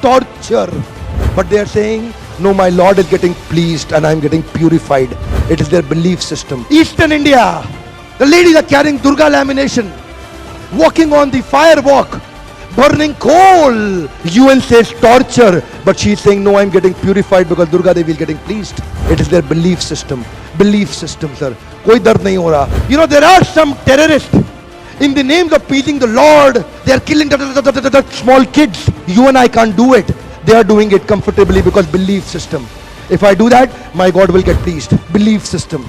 torture. But they are saying, no, my Lord is getting pleased and I am getting purified. It is their belief system. Eastern India, the ladies are carrying Durga lamination, walking on the fire walk, burning coal. UN says torture, but she is saying, no, I am getting purified because Durga Devi is getting pleased. It is their belief system. Belief system, sir. कोई दर्द नहीं हो रहा. You know, there are some terrorists in the names of pleasing the Lord. They are killing small kids. You and I can't do it. They are doing it comfortably because belief system. If I do that, my God will get pleased. Belief system.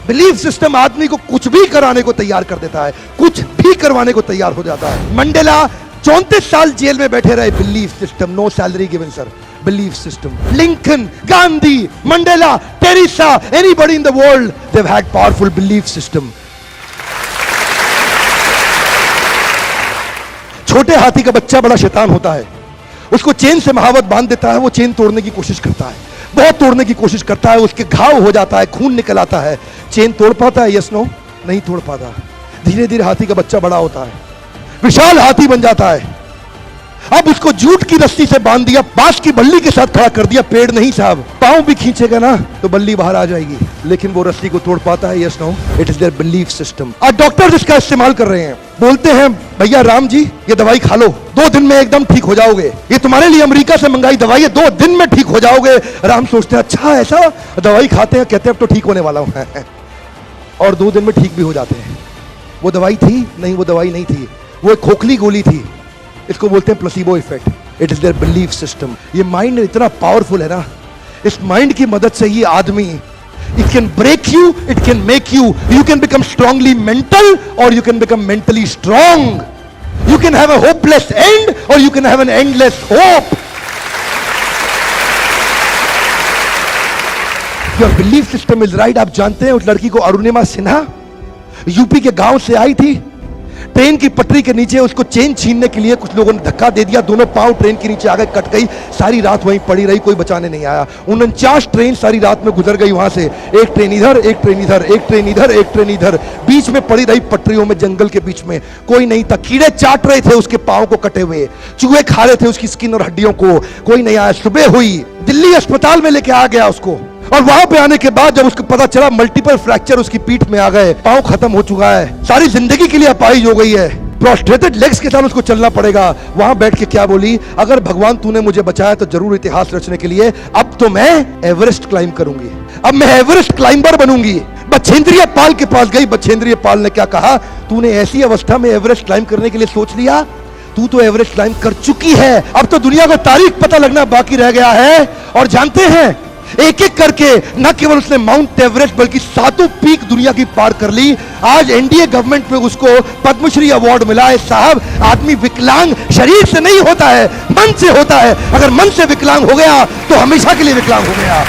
Belief system आदमी को कुछ भी कराने को तैयार कर देता है, कुछ भी करवाने को तैयार हो जाता है. मंडेला 34 साल जेल में बैठे रहे. Belief system, no salary given, sir. Belief system. Lincoln, Gandhi, Mandela, Teresa, anybody in the world, they've had powerful belief system. छोटे हाथी का बच्चा बड़ा शैतान होता है. उसको चेन से महावत बांध देता है, वो चेन तोड़ने की कोशिश करता है, बहुत तोड़ने की कोशिश करता है, उसके घाव हो जाता है, खून निकल आता है. चेन तोड़ पाता है? Yes no? नहीं तोड़ पाता. धीरे धीरे हाथी का बच्चा बड़ा होता है, विशाल हाथी बन जाता है. अब उसको जूट की रस्सी से बांध दिया, बांस की बल्ली के साथ खड़ा कर दिया. पेड़ नहीं साहब, पांव भी खींचेगा ना तो बल्ली बाहर आ जाएगी, लेकिन वो रस्सी को तोड़ पाता है? Yes no? It is their belief system. आज डॉक्टर इसका इस्तेमाल कर रहे हैं, बोलते हैं भैया राम जी ये दवाई खा लो, 2 दिन में एकदम ठीक हो जाओगे. ये तुम्हारे लिए अमेरिका से मंगाई दवाई है, 2 दिन में ठीक हो जाओगे. राम सोचते हैं अच्छा ऐसा, दवाई खाते हैं, कहते हैं अब तो ठीक होने वाला हूं और 2 दिन में ठीक भी हो जाते हैं. वो दवाई थी? नहीं, वो दवाई नहीं थी, वो एक खोखली गोली थी. इसको बोलते हैं placebo effect. It is their belief system. ये माइंड इतना पावरफुल है ना, इस माइंड की मदद से ये आदमी, it can break you, it can make you. You can become strongly mental or you can become mentally strong. You can have a hopeless end or you can have an endless hope. Your belief system is right. आप जानते हैं उस लड़की को Arunima Sinha UP के गांव से आई थी. ट्रेन की पटरी के नीचे उसको चेन छीनने के लिए कुछ लोगों ने धक्का दे दिया, दोनों पांव ट्रेन के नीचे आ गए, कट गई. सारी रात वहीं पड़ी रही, कोई बचाने नहीं आया. 49 ट्रेन सारी रात में गुजर गई वहां से. एक ट्रेन इधर, एक ट्रेन इधर, एक ट्रेन इधर, एक ट्रेन इधर, बीच में पड़ी रही पटरियों में, जंगल के बीच में. कोई नहीं था. कीड़े चाट रहे थे उसके पांव को कटे हुए, चूहे खा रहे थे उसकी स्किन और हड्डियों को. कोई नहीं आया. सुबह हुई, दिल्ली अस्पताल में लेके आ गया उसको, और वहां पे आने के बाद जब उसको पता चला मल्टीपल फ्रैक्चर उसकी पीठ में आ गए, पांव खत्म हो चुका है, सारी जिंदगी के लिए अपाहिज हो गई है, प्रोस्ट्रेटेड लेग्स के साथ उसको चलना पड़ेगा. वहां बैठ के क्या बोली? अगर भगवान तूने मुझे बचाया तो जरूर इतिहास रचने के लिए अब तो मैं एवरेस्ट क्लाइम करूंगी, अब मैं एवरेस्ट क्लाइंबर बनूंगी. बछेंद्रिय पाल के पास गई. बछेंद्रिय पाल ने क्या कहा? तूने ऐसी अवस्था में एवरेस्ट क्लाइम करने के लिए सोच लिया? तू तो एवरेस्ट क्लाइम कर चुकी है, अब तो दुनिया को तारीख पता लगना बाकी रह गया है. और जानते हैं एक एक करके न केवल उसने माउंट एवरेस्ट बल्कि 7 पीक दुनिया की पार कर ली. आज एनडीए गवर्नमेंट में उसको पद्मश्री अवार्ड मिला है. साहब, आदमी विकलांग शरीर से नहीं होता है, मन से होता है. अगर मन से विकलांग हो गया तो हमेशा के लिए विकलांग हो गया.